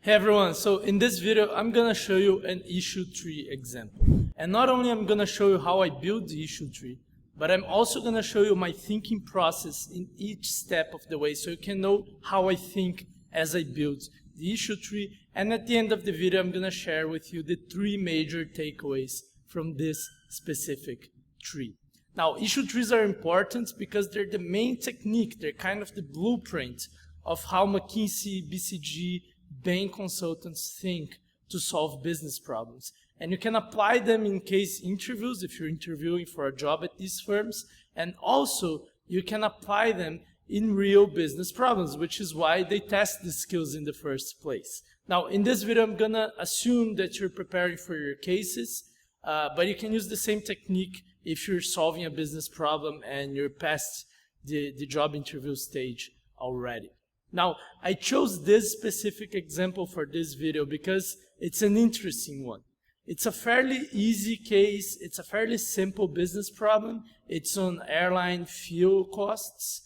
Hey everyone, so in this video I'm gonna show you an issue tree example. And not only I'm gonna show you how I build the issue tree, but I'm also gonna show you my thinking process in each step of the way so you can know how I think as I build the issue tree. And at the end of the video I'm gonna share with you the 3 major takeaways from this specific tree. Now, issue trees are important because they're the main technique, they're kind of the blueprint of how McKinsey, BCG, Bain consultants think to solve business problems. And you can apply them in case interviews if you're interviewing for a job at these firms. And also, you can apply them in real business problems, which is why they test the skills in the first place. Now, in this video, I'm gonna assume that you're preparing for your cases, but you can use the same technique if you're solving a business problem and you're past the job interview stage already. Now, I chose this specific example for this video because it's an interesting one. It's a fairly easy case. It's a fairly simple business problem. It's on airline fuel costs,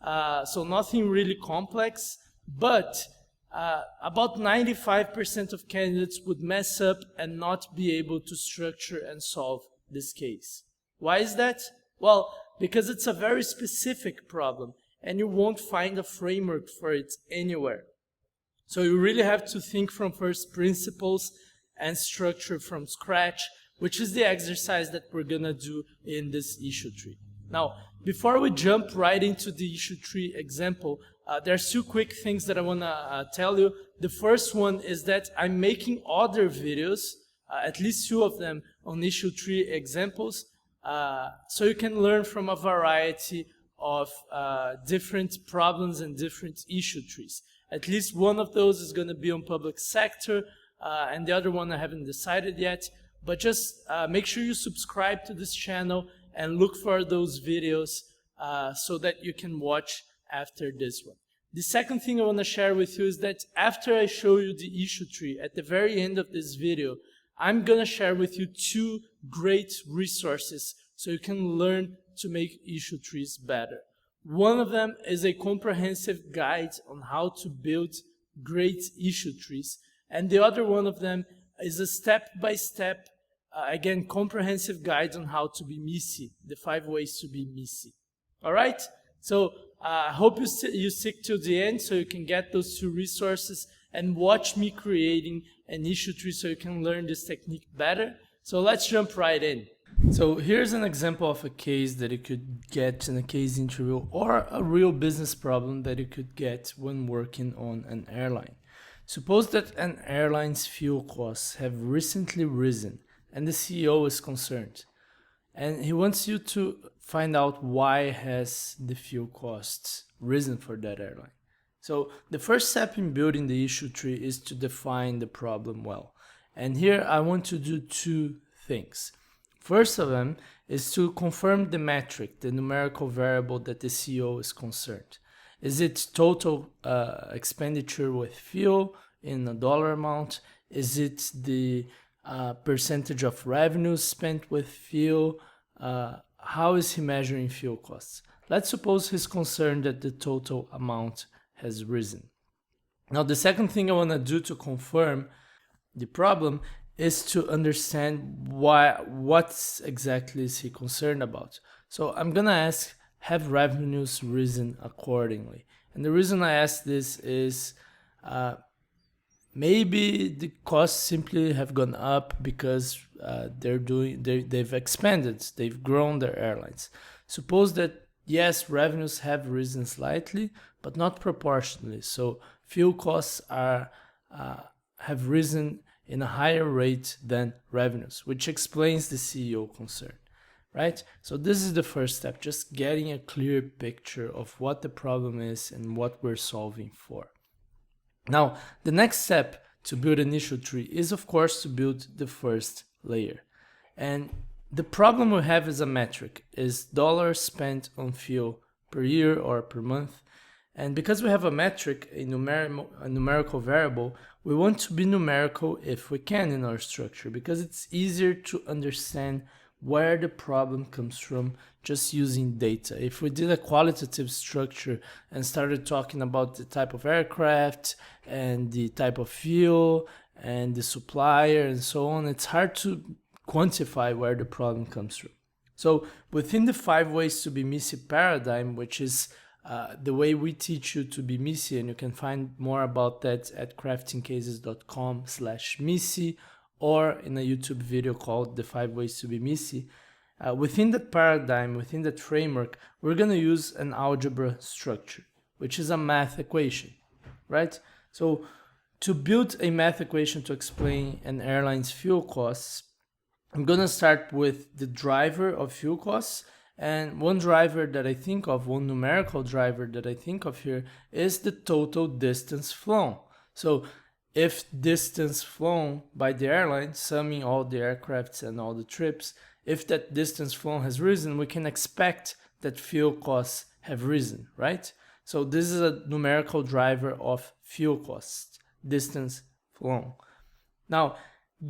so nothing really complex. But about 95% of candidates would mess up and not be able to structure and solve this case. Why is that? Well, because it's a very specific problem, and you won't find a framework for it anywhere. So you really have to think from first principles and structure from scratch, which is the exercise that we're gonna do in this issue tree. Now, before we jump right into the issue tree example, there are 2 quick things that I wanna tell you. The first one is that I'm making other videos, at least 2 of them, on issue tree examples, so you can learn from a variety of different problems and different issue trees. At least one of those is going to be on public sector, and the other one I haven't decided yet. But just make sure you subscribe to this channel and look for those videos so that you can watch after this one. The second thing I want to share with you is that after I show you the issue tree, at the very end of this video, I'm going to share with you 2 great resources so you can learn to make issue trees better. One of them is a comprehensive guide on how to build great issue trees, and the other one of them is a step-by-step, again, comprehensive guide on how to be messy, the 5 ways to be messy. All right? So I hope you stick till the end so you can get those 2 resources and watch me creating an issue tree so you can learn this technique better. So let's jump right in. So here's an example of a case that you could get in a case interview or a real business problem that you could get when working on an airline. Suppose that an airline's fuel costs have recently risen and the CEO is concerned. And he wants you to find out why has the fuel costs risen for that airline. So the first step in building the issue tree is to define the problem well. And here I want to do 2 things. First of them is to confirm the metric, the numerical variable that the CEO is concerned. Is it total expenditure with fuel in a dollar amount? Is it the percentage of revenues spent with fuel? How is he measuring fuel costs? Let's suppose he's concerned that the total amount has risen. Now, the second thing I want to do to confirm the problem is to understand what exactly is he concerned about. So I'm gonna ask, have revenues risen accordingly? And the reason I ask this is maybe the costs simply have gone up because they've expanded, they've grown their airlines. Suppose that yes, revenues have risen slightly, but not proportionally. So fuel costs have risen in a higher rate than revenues, which explains the CEO concern, right? So this is the first step, just getting a clear picture of what the problem is and what we're solving for. Now, the next step to build an issue tree is, of course, to build the first layer. And the problem we have is a metric, is dollars spent on fuel per year or per month. And because we have a metric, a numerical variable, we want to be numerical if we can in our structure because it's easier to understand where the problem comes from just using data. If we did a qualitative structure and started talking about the type of aircraft and the type of fuel and the supplier and so on, it's hard to quantify where the problem comes from. So within the 5 ways to be Missy paradigm, which is the way we teach you to be Missy, and you can find more about that at craftingcases.com/Missy or in a YouTube video called The 5 Ways to be Missy. Within that paradigm, within that framework, we're going to use an algebra structure, which is a math equation, right? So to build a math equation to explain an airline's fuel costs, I'm going to start with the driver of fuel costs. And one driver that I think of, one numerical driver that I think of here is the total distance flown. So if distance flown by the airline, summing all the aircrafts and all the trips, if that distance flown has risen, we can expect that fuel costs have risen, right? So this is a numerical driver of fuel costs, distance flown. Now,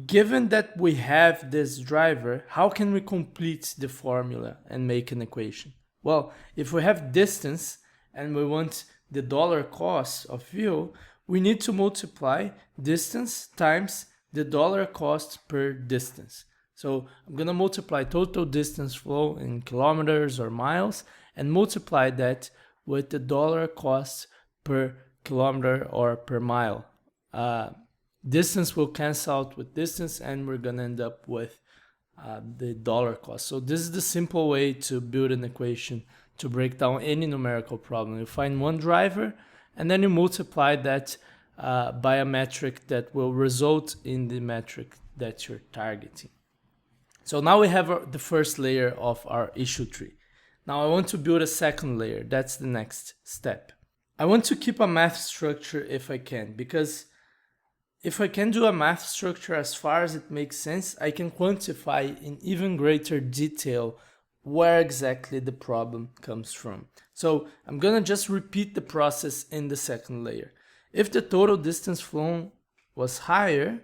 given that we have this driver, how can we complete the formula and make an equation? Well, if we have distance and we want the dollar cost of fuel, we need to multiply distance times the dollar cost per distance. So I'm going to multiply total distance flow in kilometers or miles and multiply that with the dollar cost per kilometer or per mile. Distance will cancel out with distance and we're going to end up with the dollar cost. So this is the simple way to build an equation to break down any numerical problem. You find one driver and then you multiply that by a metric that will result in the metric that you're targeting. So now we have the first layer of our issue tree. Now I want to build a second layer. That's the next step. I want to keep a math structure if I can, because if I can do a math structure as far as it makes sense, I can quantify in even greater detail where exactly the problem comes from. So I'm gonna just repeat the process in the second layer. If the total distance flown was higher,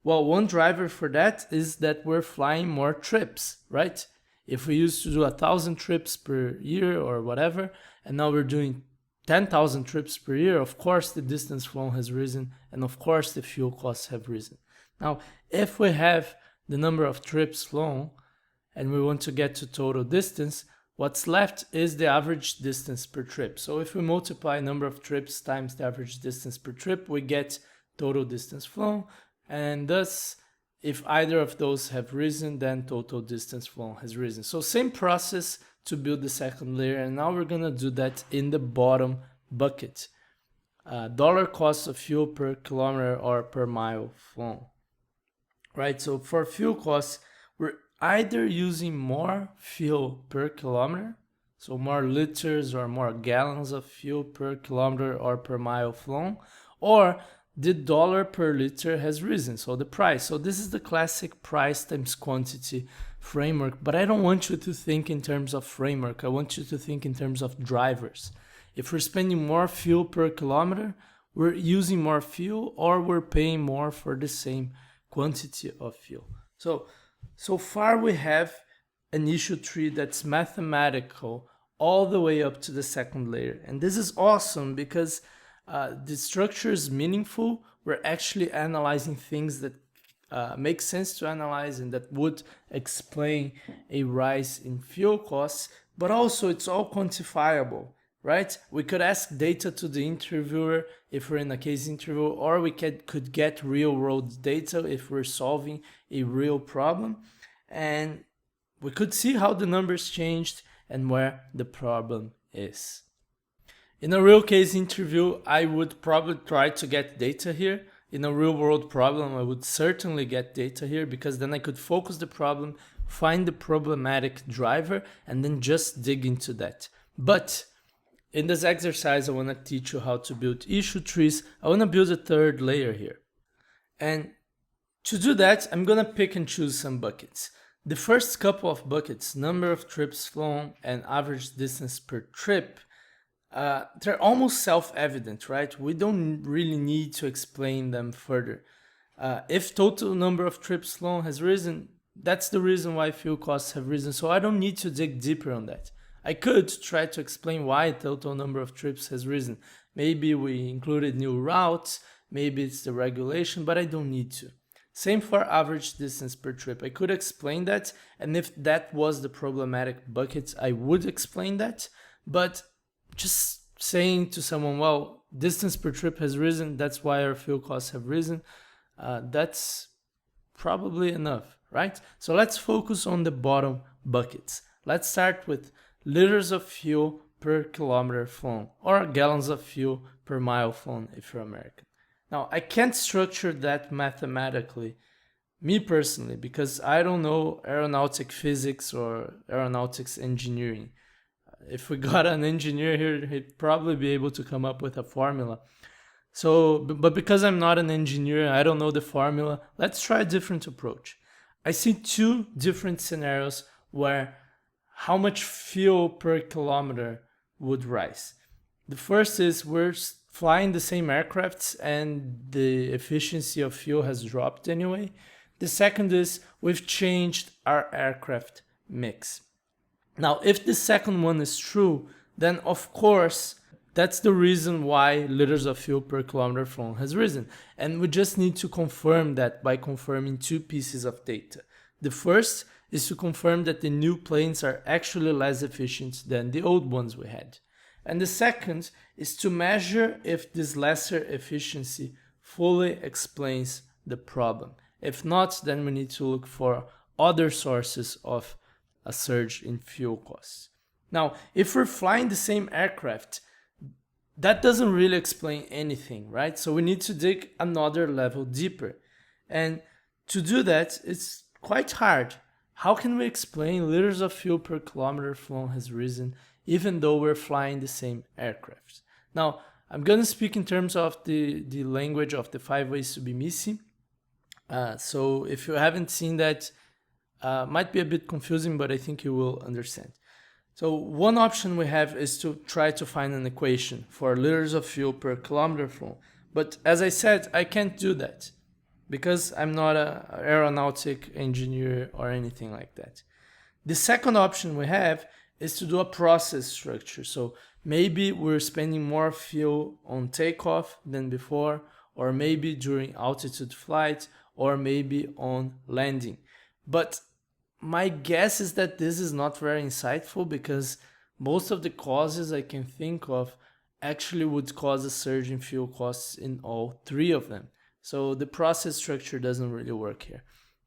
well, one driver for that is that we're flying more trips, right? If we used to do 1,000 trips per year or whatever, and now we're doing 10,000 trips per year, of course the distance flown has risen, and of course the fuel costs have risen. Now, if we have the number of trips flown, and we want to get to total distance, what's left is the average distance per trip. So if we multiply number of trips times the average distance per trip, we get total distance flown, and thus, if either of those have risen, then total distance flown has risen. So same process to build the second layer, and now we're gonna do that in the bottom bucket. Dollar cost of fuel per kilometer or per mile flown. Right, so for fuel costs, we're either using more fuel per kilometer, so more liters or more gallons of fuel per kilometer or per mile flown, or the dollar per liter has risen, so the price. So this is the classic price times quantity framework, but I don't want you to think in terms of framework. I want you to think in terms of drivers. If we're spending more fuel per kilometer, we're using more fuel or we're paying more for the same quantity of fuel. So far we have an issue tree that's mathematical all the way up to the second layer. And this is awesome because the structure is meaningful. We're actually analyzing things that make sense to analyze and that would explain a rise in fuel costs, but also it's all quantifiable, right? We could ask data to the interviewer if we're in a case interview, or we could get real world data if we're solving a real problem, and we could see how the numbers changed and where the problem is. In a real case interview, I would probably try to get data here. In a real world problem, I would certainly get data here because then I could focus the problem, find the problematic driver, and then just dig into that. But in this exercise, I want to teach you how to build issue trees. I want to build a third layer here. And to do that, I'm going to pick and choose some buckets. The first couple of buckets, number of trips flown and average distance per trip, they're almost self-evident, right? We don't really need to explain them further. If total number of trips flown has risen, that's the reason why fuel costs have risen. So I don't need to dig deeper on that. I could try to explain why total number of trips has risen. Maybe we included new routes, maybe it's the regulation, but I don't need to. Same for average distance per trip. I could explain that, and if that was the problematic bucket, I would explain that. But just saying to someone, well, distance per trip has risen, that's why our fuel costs have risen, that's probably enough, right? So let's focus on the bottom buckets. Let's start with liters of fuel per kilometer flown, or gallons of fuel per mile flown if you're American. Now, I can't structure that mathematically, me personally, because I don't know aeronautic physics or aeronautics engineering. If we got an engineer here, he'd probably be able to come up with a formula. So, but because I'm not an engineer, I don't know the formula, let's try a different approach. I see two different scenarios where how much fuel per kilometer would rise. The first is we're flying the same aircrafts and the efficiency of fuel has dropped anyway. The second is we've changed our aircraft mix. Now, if the second one is true, then of course, that's the reason why liters of fuel per kilometer flown has risen. And we just need to confirm that by confirming two pieces of data. The first is to confirm that the new planes are actually less efficient than the old ones we had. And the second is to measure if this lesser efficiency fully explains the problem. If not, then we need to look for other sources of a surge in fuel costs. Now, if we're flying the same aircraft, that doesn't really explain anything, right? So we need to dig another level deeper. And to do that, it's quite hard. How can we explain liters of fuel per kilometer flown has risen even though we're flying the same aircraft? Now, I'm going to speak in terms of the language of the 5 ways to be missing. So if you haven't seen that, might be a bit confusing, but I think you will understand. So one option we have is to try to find an equation for liters of fuel per kilometer flown. But as I said, I can't do that because I'm not an aeronautic engineer or anything like that. The second option we have is to do a process structure. So maybe we're spending more fuel on takeoff than before, or maybe during altitude flight, or maybe on landing. But my guess is that this is not very insightful because most of the causes I can think of actually would cause a surge in fuel costs in all three of them. So the process structure doesn't really work here.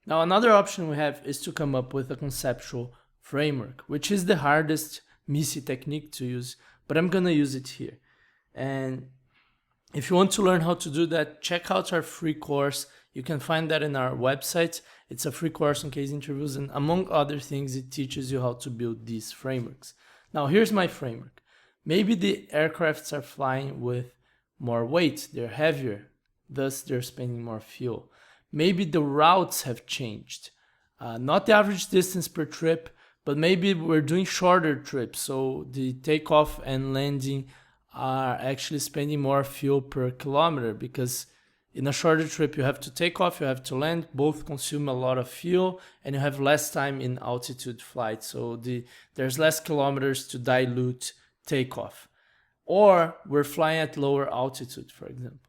Now, another option we have is to come up with a conceptual framework, which is the hardest MISI technique to use, but I'm going to use it here. And if you want to learn how to do that, check out our free course. You can find that in our website. It's a free course on case interviews, and among other things, it teaches you how to build these frameworks. Now, here's my framework. Maybe the aircrafts are flying with more weight, they're heavier, thus they're spending more fuel. Maybe the routes have changed. Not the average distance per trip, but maybe we're doing shorter trips, so the takeoff and landing are actually spending more fuel per kilometer because in a shorter trip you have to take off, you have to land, both consume a lot of fuel, and you have less time in altitude flight, so there's less kilometers to dilute takeoff. Or we're flying at lower altitude, for example.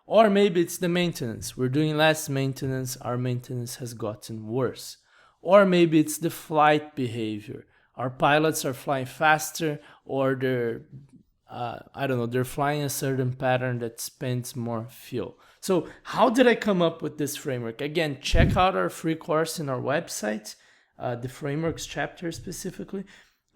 Or maybe it's the maintenance. We're doing less maintenance, our maintenance has gotten worse. Or maybe it's the flight behavior. Our pilots are flying faster, or they're flying a certain pattern that spends more fuel. So how did I come up with this framework? Again, check out our free course in our website, the frameworks chapter specifically.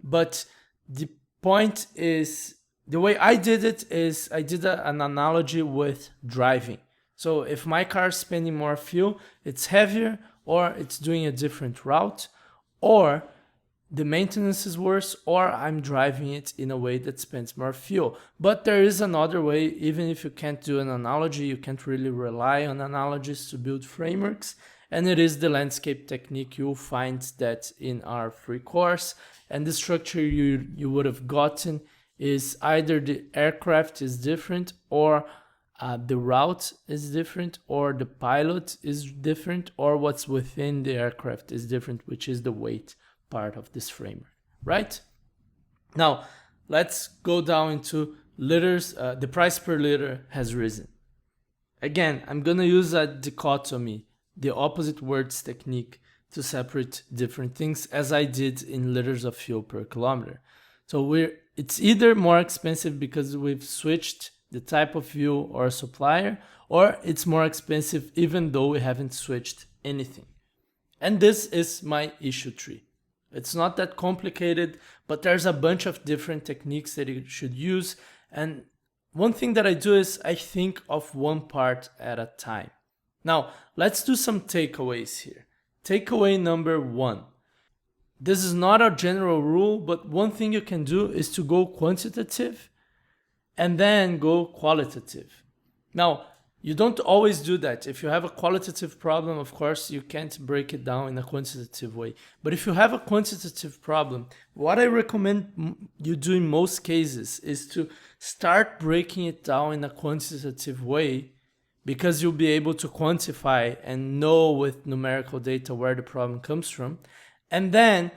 But the point is, the way I did it is I did an analogy with driving. So if my car is spending more fuel, it's heavier, or it's doing a different route, or the maintenance is worse, or I'm driving it in a way that spends more fuel. But there is another way. Even if you can't do an analogy, you can't really rely on analogies to build frameworks, and it is the landscape technique. You'll find that in our free course, and the structure you would have gotten is either the aircraft is different, or the route is different, or the pilot is different, or what's within the aircraft is different, which is the weight part of this framework, right? Now, let's go down into liters. The price per liter has risen. Again, I'm going to use a dichotomy, the opposite words technique, to separate different things, as I did in liters of fuel per kilometer. So it's either more expensive because we've switched the type of fuel or supplier, or it's more expensive even though we haven't switched anything. And this is my issue tree. It's not that complicated, but there's a bunch of different techniques that you should use. And one thing that I do is I think of one part at a time. Now, let's do some takeaways here. Takeaway number 1. This is not a general rule, but one thing you can do is to go quantitative and then go qualitative. Now, you don't always do that. If you have a qualitative problem, of course, you can't break it down in a quantitative way. But if you have a quantitative problem, what I recommend you do in most cases is to start breaking it down in a quantitative way, because you'll be able to quantify and know with numerical data where the problem comes from. And then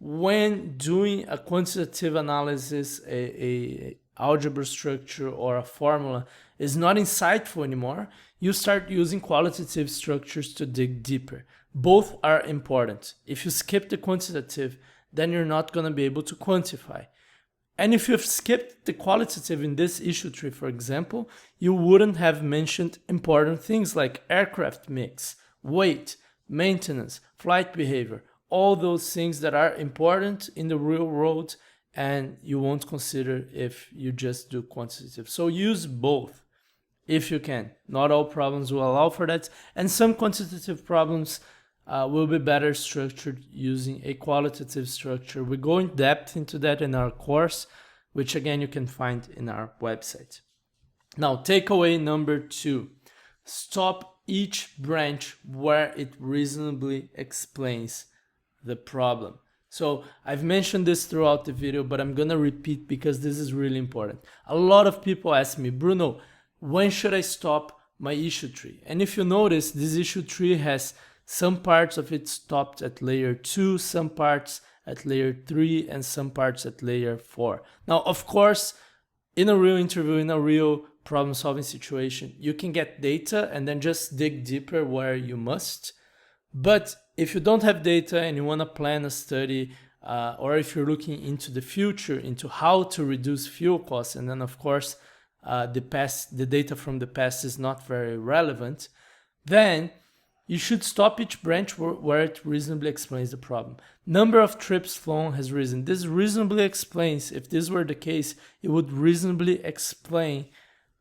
when doing a quantitative analysis, a algebra structure or a formula is not insightful anymore, you start using qualitative structures to dig deeper. Both are important. If you skip the quantitative, then you're not going to be able to quantify. And if you've skipped the qualitative in this issue tree, for example, you wouldn't have mentioned important things like aircraft mix, weight, maintenance, flight behavior, all those things that are important in the real world and you won't consider if you just do quantitative. So use both if you can. Not all problems will allow for that, and some quantitative problems will be better structured using a qualitative structure. We go in depth into that in our course, which again you can find in our website. Now, takeaway number 2, stop each branch where it reasonably explains the problem. So I've mentioned this throughout the video, but I'm gonna repeat because this is really important. A lot of people ask me, Bruno, when should I stop my issue tree? And if you notice, this issue tree has some parts of it stopped at layer 2, some parts at layer 3, and some parts at layer 4. Now, of course, in a real interview, in a real problem-solving situation, you can get data and then just dig deeper where you must. But if you don't have data and you want to plan a study, or if you're looking into the future, into how to reduce fuel costs, and then of course, the data from the past is not very relevant, then you should stop each branch where it reasonably explains the problem. Number of trips flown has risen. This reasonably explains, if this were the case, it would reasonably explain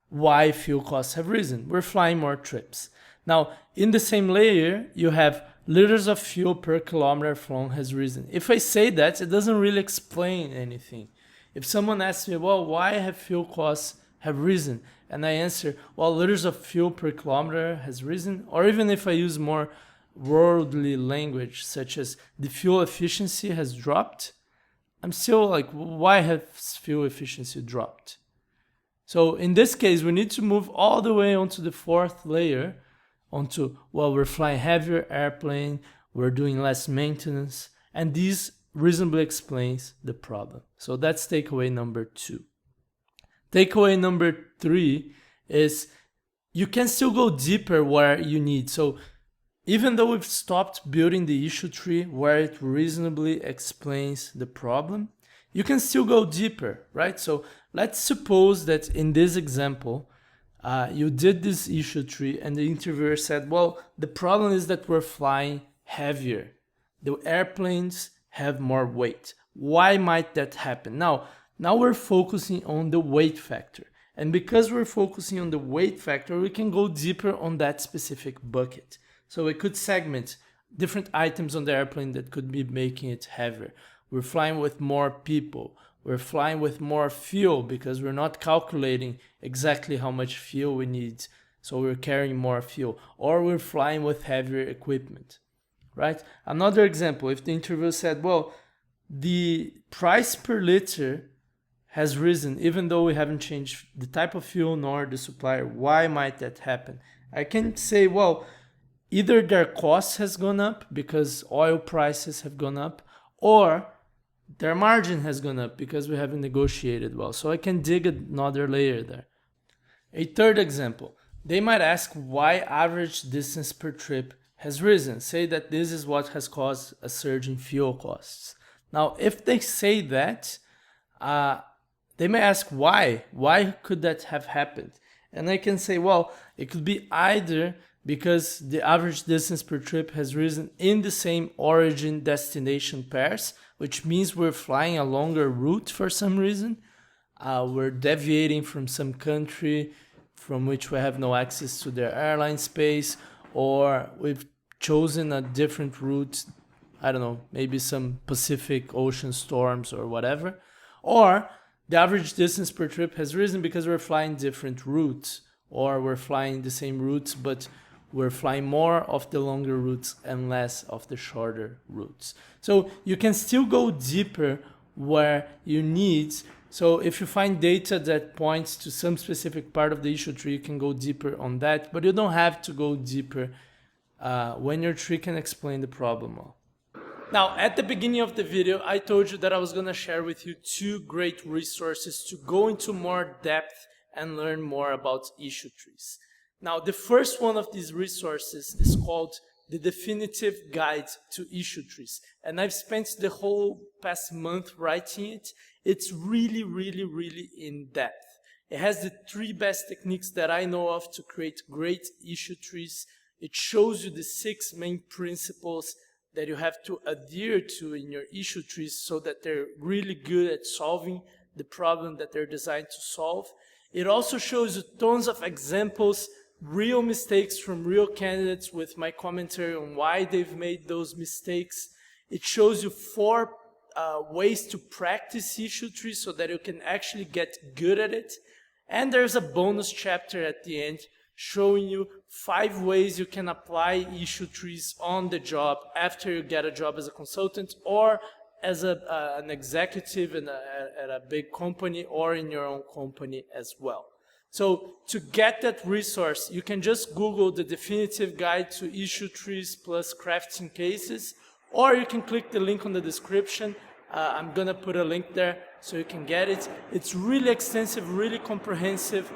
why fuel costs have risen. We're flying more trips. Now, in the same layer, you have liters of fuel per kilometer flown has risen. If I say that, it doesn't really explain anything. If someone asks me, well, why have fuel costs have risen? And I answer, well, liters of fuel per kilometer has risen. Or even if I use more worldly language, such as the fuel efficiency has dropped, I'm still like, why has fuel efficiency dropped? So in this case, we need to move all the way onto the 4th layer, onto, well, we're flying heavier airplane, we're doing less maintenance, and this reasonably explains the problem. So that's takeaway number 2. Takeaway number 3 is you can still go deeper where you need. So even though we've stopped building the issue tree where it reasonably explains the problem, you can still go deeper, right? So let's suppose that in this example, you did this issue tree and the interviewer said, well, the problem is that we're flying heavier. The airplanes have more weight. Why might that happen? Now we're focusing on the weight factor. And because we're focusing on the weight factor, we can go deeper on that specific bucket. So we could segment different items on the airplane that could be making it heavier. We're flying with more people. We're flying with more fuel because we're not calculating exactly how much fuel we need. So we're carrying more fuel. Or we're flying with heavier equipment, right? Another example, if the interviewer said, well, the price per liter has risen even though we haven't changed the type of fuel nor the supplier. Why might that happen? I can say, well, either their cost has gone up because oil prices have gone up, or their margin has gone up because we haven't negotiated well. So I can dig another layer there. A third example, they might ask why average distance per trip has risen. Say that this is what has caused a surge in fuel costs. Now, if they say that, they may ask why. Why could that have happened? And I can say, well, it could be either because the average distance per trip has risen in the same origin destination pairs, which means we're flying a longer route for some reason. We're deviating from some country from which we have no access to their airline space, or we've chosen a different route, I don't know, maybe some Pacific Ocean storms or whatever. Or the average distance per trip has risen because we're flying different routes, or we're flying the same routes, but we're flying more of the longer routes and less of the shorter routes. So you can still go deeper where you need. So if you find data that points to some specific part of the issue tree, you can go deeper on that, but you don't have to go deeper when your tree can explain the problem well. Now, at the beginning of the video, I told you that I was going to share with you 2 great resources to go into more depth and learn more about issue trees. Now, the first one of these resources is called The Definitive Guide to Issue Trees. And I've spent the whole past month writing it. It's really, really, really in depth. It has the 3 best techniques that I know of to create great issue trees. It shows you the 6 main principles that you have to adhere to in your issue trees so that they're really good at solving the problem that they're designed to solve. It also shows you tons of examples, real mistakes from real candidates with my commentary on why they've made those mistakes. It shows you 4 ways to practice issue trees so that you can actually get good at it. And there's a bonus chapter at the end showing you 5 ways you can apply issue trees on the job after you get a job as a consultant or as an executive at a big company or in your own company as well. So to get that resource, you can just Google The Definitive Guide to Issue Trees plus Crafting Cases, or you can click the link on the description. I'm going to put a link there so you can get it. It's really extensive, really comprehensive,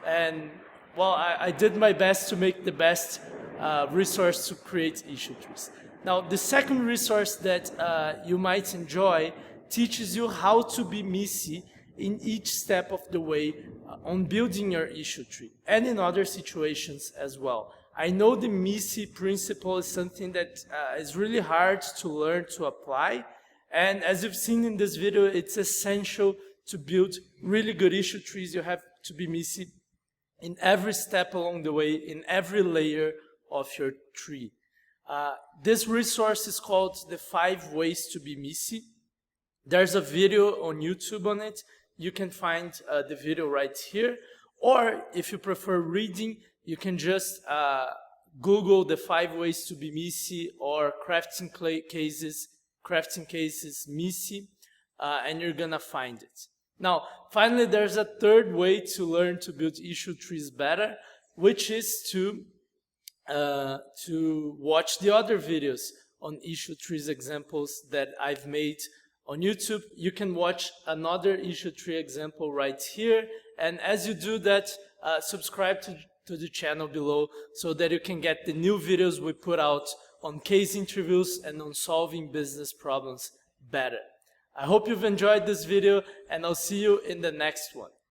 and well, I did my best to make the best resource to create issue trees. Now, the second resource that you might enjoy teaches you how to be messy in each step of the way on building your issue tree and in other situations as well. I know the messy principle is something that is really hard to learn to apply. And as you've seen in this video, it's essential to build really good issue trees. You have to be messy in every step along the way, in every layer of your tree. This resource is called The 5 Ways to be Messy. There's a video on YouTube on it. You can find the video right here. Or if you prefer reading, you can just Google The 5 Ways to be Messy or Crafting Cases Messy, and you're gonna find it. Now, finally, there's a third way to learn to build issue trees better, which is to watch the other videos on issue trees examples that I've made on YouTube. You can watch another issue tree example right here. And as you do that, subscribe to the channel below so that you can get the new videos we put out on case interviews and on solving business problems better. I hope you've enjoyed this video, and I'll see you in the next one.